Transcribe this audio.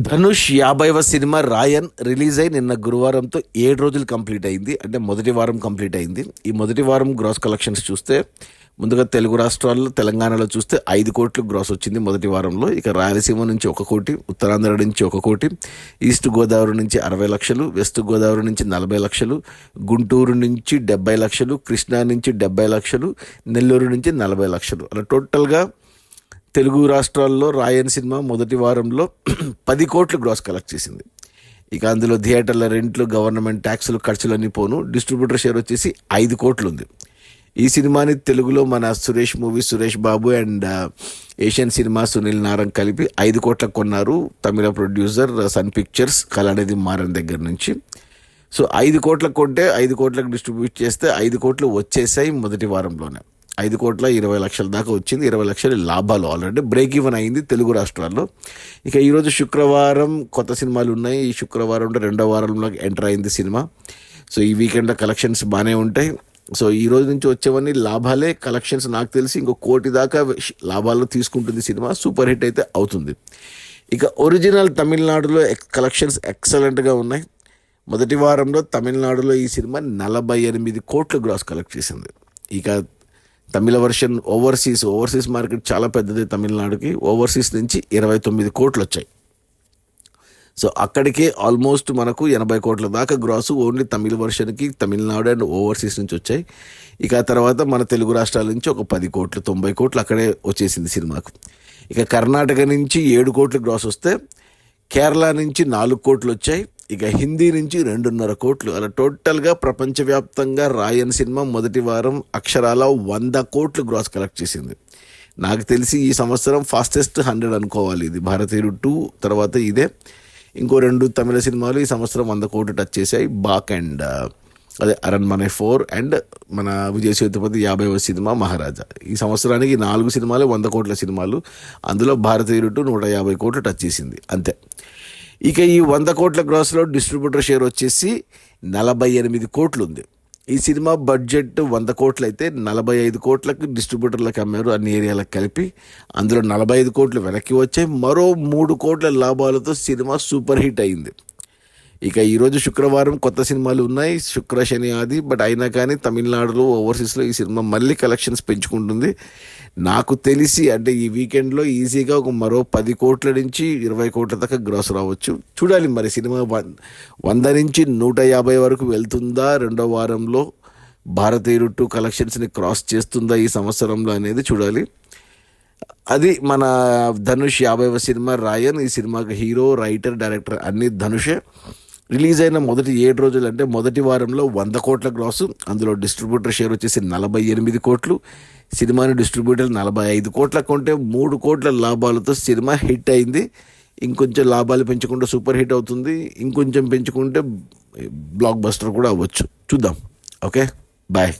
Dhanush 50వ cinema రాయన్ release అయి నిన్న గురువారంతో 7 రోజులు కంప్లీట్ అయింది. అంటే మొదటి వారం కంప్లీట్ అయింది. ఈ మొదటి వారం గ్రాస్ కలెక్షన్స్ చూస్తే ముందుగా తెలుగు రాష్ట్రాల్లో తెలంగాణలో చూస్తే 5 కోట్లు గ్రాస్ వచ్చింది మొదటి వారంలో. ఇక రాయలసీమ నుంచి 1 కోటి, ఉత్తరాంధ్ర నుంచి 1 కోటి, ఈస్ట్ గోదావరి నుంచి 60 లక్షలు, వెస్ట్ గోదావరి నుంచి 40 లక్షలు, గుంటూరు నుంచి 70 లక్షలు, కృష్ణా నుంచి 70 లక్షలు, నెల్లూరు నుంచి 40 లక్షలు. అలా టోటల్గా తెలుగు రాష్ట్రాల్లో రాయన్ సినిమా మొదటి వారంలో 10 కోట్లు గ్రాస్ కలెక్ట్ చేసింది. ఇక అందులో థియేటర్ల రెంట్లు, గవర్నమెంట్ ట్యాక్సులు, ఖర్చులన్నీ పోను. డిస్ట్రిబ్యూటర్ షేర్ వచ్చేసి 5 కోట్లు ఉంది. ఈ సినిమాని తెలుగులో మన Suresh Babu and Asian Cinema Sunil Narang కలిపి 5 కోట్లకు కొన్నారు. తమిళ producer Sun Pictures Kalanidhi Maran దగ్గర నుంచి. సో 5 కోట్లకు కొంటే 5 కోట్లకు డిస్ట్రిబ్యూట్ చేస్తే 5 కోట్లు వచ్చేసాయి మొదటి వారంలోనే. 5,20 లక్షల దాకా వచ్చింది. 20 లక్షల లాభాలు ఆల్రెడీ బ్రేక్ ఈవెన్ అయింది తెలుగు రాష్ట్రాల్లో. ఇక ఈరోజు శుక్రవారం కొత్త సినిమాలు ఉన్నాయి. ఈ శుక్రవారం రెండో వారంలో ఎంటర్ అయింది సినిమా. సో ఈ వీకెండ్లో కలెక్షన్స్ బాగానే ఉంటాయి. సో ఈ రోజు నుంచి వచ్చేవన్నీ లాభాలే కలెక్షన్స్. నాకు తెలిసి ఇంకో 1 కోటి దాకా లాభాలు తీసుకుంటుంది సినిమా. సూపర్ హిట్ అయితే అవుతుంది. ఇక ఒరిజినల్ తమిళనాడులో కలెక్షన్స్ ఎక్సలెంట్గా ఉన్నాయి. మొదటి వారంలో తమిళనాడులో ఈ సినిమా 48 కోట్లు గ్రాస్ కలెక్ట్ చేసింది. ఇక తమిళ వర్షన్ ఓవర్సీస్ మార్కెట్ చాలా పెద్దది తమిళనాడుకి. ఓవర్సీస్ నుంచి 29 కోట్లు వచ్చాయి. సో అక్కడికే ఆల్మోస్ట్ మనకు 80 కోట్ల దాకా గ్రాసు ఓన్లీ తమిళ వర్షన్కి తమిళనాడు అండ్ ఓవర్సీస్ నుంచి వచ్చాయి. ఇక తర్వాత మన తెలుగు రాష్ట్రాల నుంచి ఒక 10 కోట్లు 90 కోట్లు అక్కడే వచ్చేసింది సినిమాకు. ఇక కర్ణాటక నుంచి 7 కోట్లు గ్రాస్ వస్తే, కేరళ నుంచి 4 కోట్లు వచ్చాయి. ఇక హిందీ నుంచి 2.5 కోట్లు. అలా టోటల్గా ప్రపంచవ్యాప్తంగా రాయన్ సినిమా మొదటి వారం అక్షరాల 100 కోట్లు గ్రాస్ కలెక్ట్ చేసింది. నాకు తెలిసి ఈ సంవత్సరం ఫాస్టెస్ట్ 100 అనుకోవాలి. ఇది భారతీయుడు 2 తర్వాత ఇదే. ఇంకో 2 తమిళ సినిమాలు ఈ సంవత్సరం 100 కోట్లు టచ్ చేశాయి. బాక్ అండ్ అరణ్మనే 4 అండ్ మన విజయ్ సేతుపతి 50వ సినిమా మహారాజా. ఈ సంవత్సరానికి 4 సినిమాలు 100 కోట్ల సినిమాలు. అందులో భారతీయుడు 2 150 కోట్లు టచ్ చేసింది అంతే. ఇక ఈ 100 కోట్ల గ్రాస్లో డిస్ట్రిబ్యూటర్ షేర్ వచ్చేసి 48 కోట్లు ఉంది. ఈ సినిమా బడ్జెట్ 100 కోట్లు అయితే 45 కోట్లకు డిస్ట్రిబ్యూటర్లకు అమ్మారు అన్ని ఏరియాలకు కలిపి. అందులో 45 కోట్లు వెనక్కి వచ్చాయి. మరో 3 కోట్ల లాభాలతో సినిమా సూపర్ హిట్ అయింది. ఇక ఈరోజు శుక్రవారం కొత్త సినిమాలు ఉన్నాయి, శుక్ర శని ఆది. బట్ అయినా కానీ తమిళనాడులో ఓవర్సీస్లో ఈ సినిమా మళ్ళీ కలెక్షన్స్ పెంచుకుంటుంది. నాకు తెలిసి అంటే ఈ వీకెండ్లో ఈజీగా ఒక మరో 10 కోట్ల నుంచి 20 కోట్ల దాకా గ్రాస్ రావచ్చు. చూడాలి మరి సినిమా 100 నుంచి 150 వరకు వెళ్తుందా, రెండో వారంలో భారతీయుడు 2 కలెక్షన్స్ని క్రాస్ చేస్తుందా ఈ సంవత్సరంలో అనేది చూడాలి. అది మన ధనుష్ 50వ సినిమా రాయన్. ఈ సినిమాకి హీరో, రైటర్, డైరెక్టర్ అన్ని ధనుషే. రిలీజ్ అయిన మొదటి 7 రోజులు అంటే మొదటి వారంలో 100 కోట్ల గ్రాసు. అందులో డిస్ట్రిబ్యూటర్ షేర్ వచ్చేసి 48 కోట్లు. సినిమాని డిస్ట్రిబ్యూటర్ 45 కోట్లకు కొంటే 3 కోట్ల లాభాలతో సినిమా హిట్ అయింది. ఇంకొంచెం లాభాలు పెంచుకుంటే సూపర్ హిట్ అవుతుంది. ఇంకొంచెం పెంచుకుంటే బ్లాక్ బస్టర్ కూడా అవ్వచ్చు. చూద్దాం. Okay, bye.